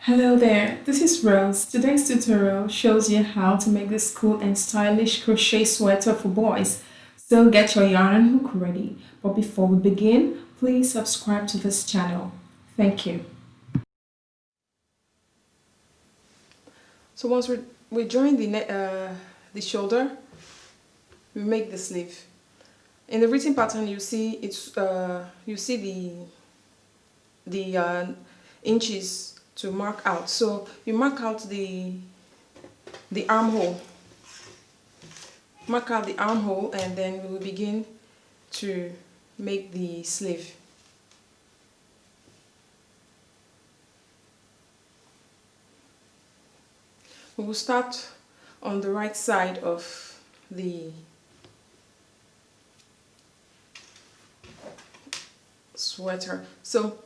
Hello there, this is Rose. Today's tutorial shows you how to make this cool and stylish crochet sweater for boys. So get your yarn and hook ready. But before we begin, please subscribe to this channel. Thank you. So once we join the shoulder, we make the sleeve. In the written pattern, you see the inches to mark out. So you mark out the armhole. Mark out the armhole, and then we will begin to make the sleeve. We will start on the right side of the sweater. So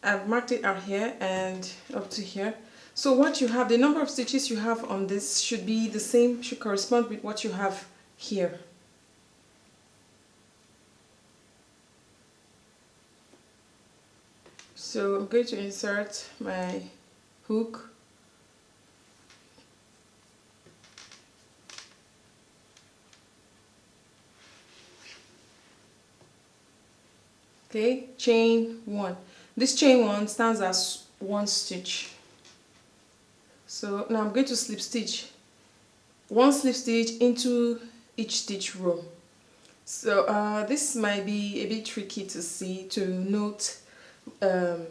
I've marked it out here and up to here. So what you have, the number of stitches you have on this should be the same, should correspond with what you have here. So I'm going to insert my hook. Okay, chain one. This chain one stands as one stitch. So now I'm going to slip stitch one slip stitch into each stitch row. So this might be a bit tricky to see, to note where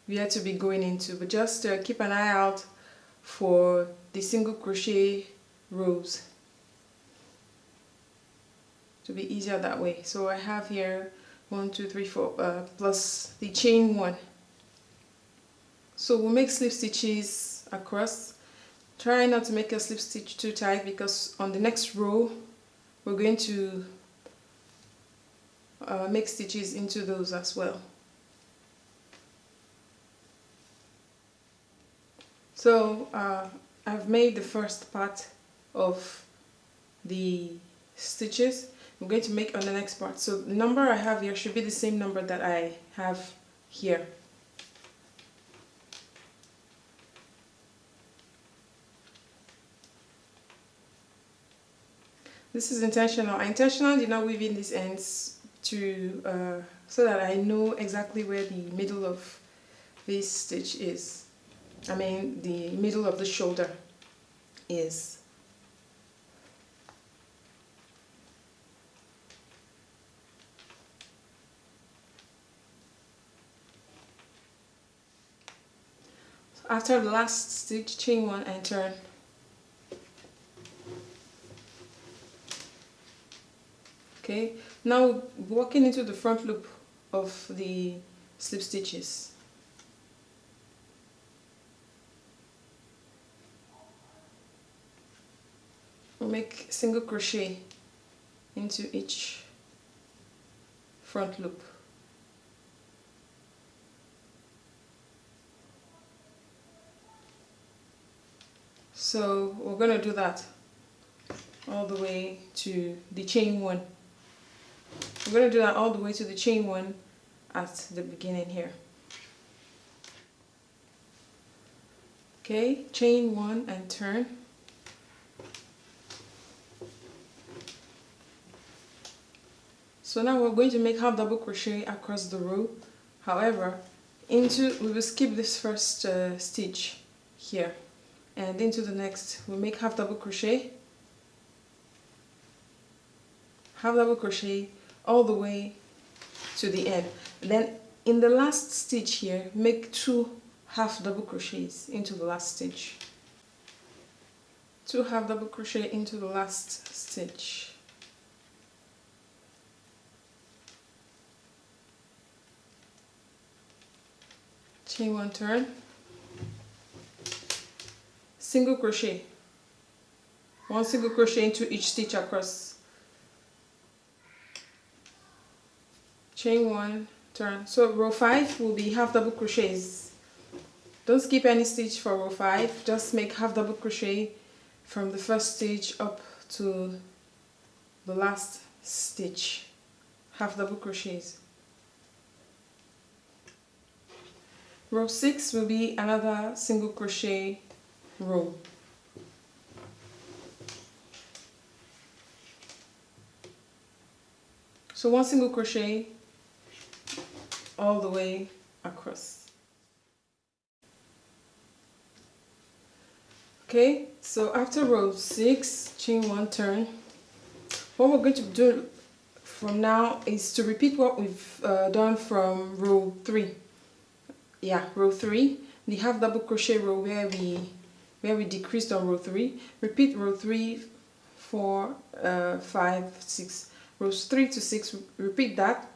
to be going into, but just keep an eye out for the single crochet rows to be easier that way. So I have here 1, 2, 3, 4 plus the chain one. So we'll make slip stitches across. Try not to make a slip stitch too tight, because on the next row we're going to make stitches into those as well. So I've made the first part of the stitches. I'm going to make on the next part. So the number I have here should be the same number that I have here. This is intentional. I intentionally did not weave in these ends to so that I know exactly where the middle of this stitch is. I mean the middle of the shoulder is. After the last stitch, chain one and turn. Okay, now walking into the front loop of the slip stitches. We'll make single crochet into each front loop. So we're going to do that all the way to the chain one. We're going to do that all the way to the chain one at the beginning here. Okay, chain one and turn. So now we're going to make half double crochet across the row. However, we will skip this first stitch here, and into the next we'll make half double crochet all the way to the end. Then in the last stitch here, make 2 half double crochets into the last stitch. 2 half double crochet into the last stitch. Chain one, turn, single crochet, 1 single crochet into each stitch across. Chain one, turn. So row 5 will be half double crochets. Don't skip any stitch for row 5, just make half double crochet from the first stitch up to the last stitch. Half double crochets. Row 6 will be another single crochet row. So one single crochet all the way across. Okay, so after row 6, chain 1, turn. What we're going to do from now is to repeat what we've done from row 3. Yeah, row 3, the half double crochet row where we decreased on row 3. Repeat row 3, 4, 5, 6. Rows 3 to 6, repeat that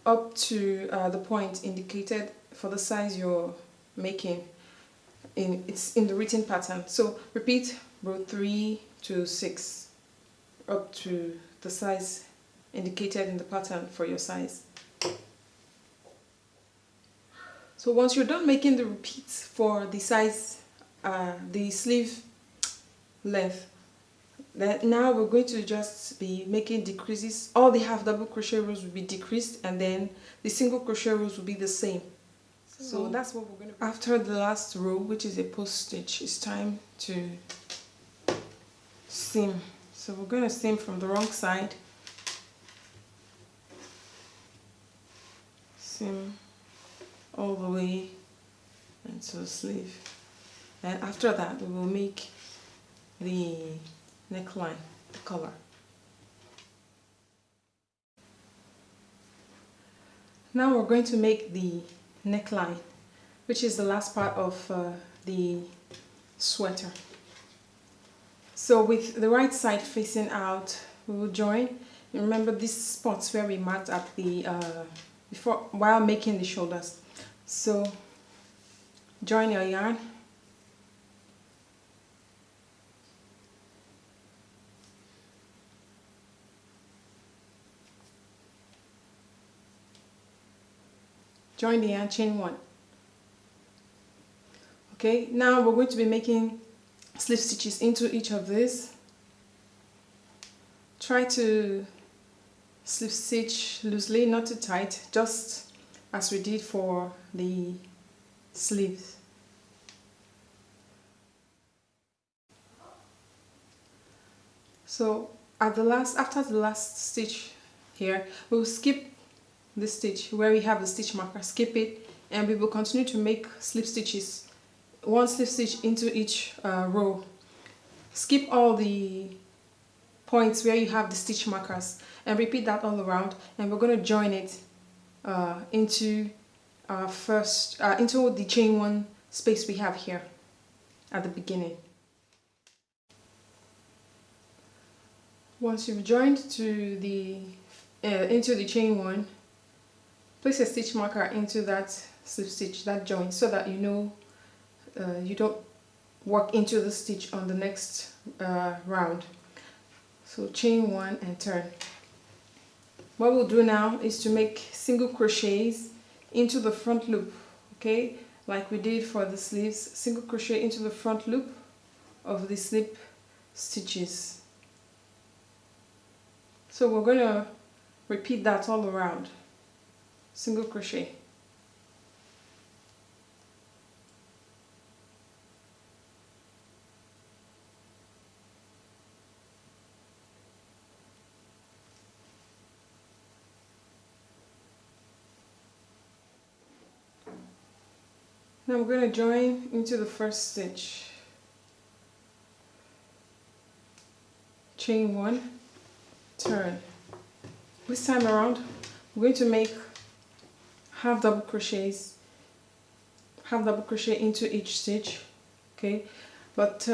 up to the point indicated for the size you're making. It's in the written pattern. So repeat row 3 to 6 up to the size indicated in the pattern for your size. So once you're done making the repeats for the size, the sleeve length, then now we're going to just be making decreases. All the half double crochet rows will be decreased, and then the single crochet rows will be the same. So that's what we're going to do. After the last row, which is a post stitch, it's time to seam. So we're going to seam from the wrong side. Seam all the way into the sleeve, and after that we will make the neckline, the collar. Now we're going to make the neckline, which is the last part of the sweater. So with the right side facing out, we will join. Remember these spots where we marked at the while making the shoulders. So join your yarn, join the yarn, chain 1. Okay, now we're going to be making slip stitches into each of these. Try to slip stitch loosely, not too tight, just as we did for the sleeves. So after the last stitch here, we'll skip the stitch where we have the stitch marker, skip it, and we will continue to make slip stitches, one slip stitch into each row. Skip all the points where you have the stitch markers and repeat that all around, and we're going to join it into our into the chain 1 space we have here at the beginning. Once you've joined to the into the chain 1, place a stitch marker into that slip stitch, that joint, so that you know you don't work into the stitch on the next round. So chain 1 and turn. What we'll do now is to make single crochets into the front loop, okay, like we did for the sleeves. Single crochet into the front loop of the slip stitches. So we're going to repeat that all around. Single crochet. Now I'm going to join into the first stitch. Chain 1, turn. This time around, we're going to make half double crochets, half double crochet into each stitch, okay? But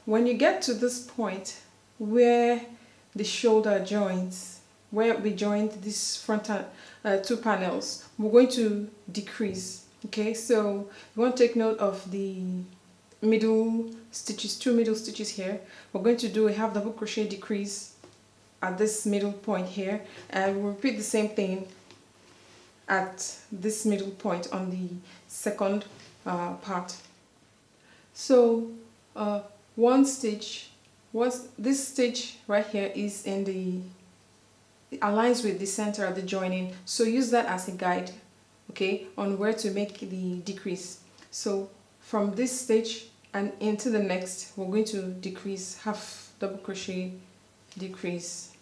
when you get to this point where the shoulder joins, where we joined this front two panels, we're going to decrease. Okay, so you want to take note of the middle stitches, 2 middle stitches here. We're going to do a half double crochet decrease at this middle point here, and we'll repeat the same thing at this middle point on the second part. So one stitch, this stitch right here is in the, it aligns with the center of the joining, so use that as a guide. okay, on where to make the decrease. So from this stitch and into the next, we're going to decrease half double crochet, decrease.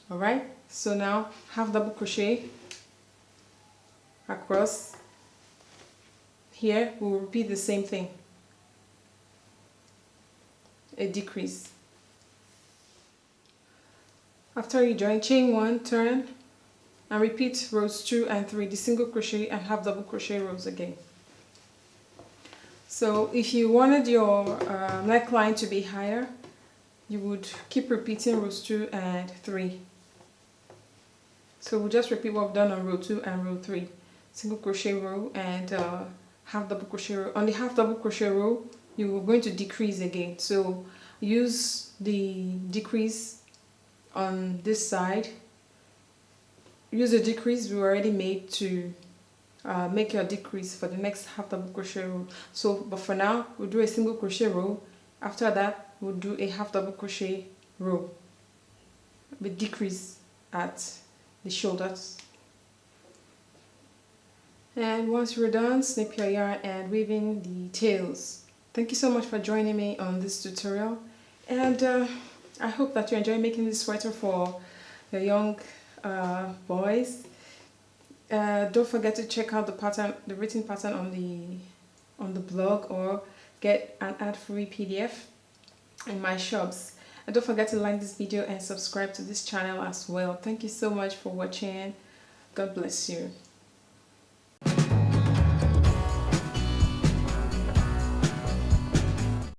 Alright, so now half double crochet across. Here we'll repeat the same thing, a decrease. After you join, chain 1, turn and repeat rows 2 and 3, the single crochet and half double crochet rows again. So if you wanted your neckline to be higher, you would keep repeating rows 2 and 3. So we'll just repeat what we've done on row 2 and row 3. Single crochet row and half double crochet row. On the half double crochet row, you're going to decrease again. So use the decrease on this side. Use the decrease we already made to make your decrease for the next half double crochet row. So, but for now, we'll do a single crochet row. After that, we'll do a half double crochet row with decrease at the shoulders. And once you're done, snip your yarn and weave in the tails. Thank you so much for joining me on this tutorial, and I hope that you enjoy making this sweater for your young boys. Don't forget to check out the pattern, the written pattern on the blog, or get an ad-free PDF in my shops. And don't forget to like this video and subscribe to this channel as well. Thank you so much for watching. God bless you.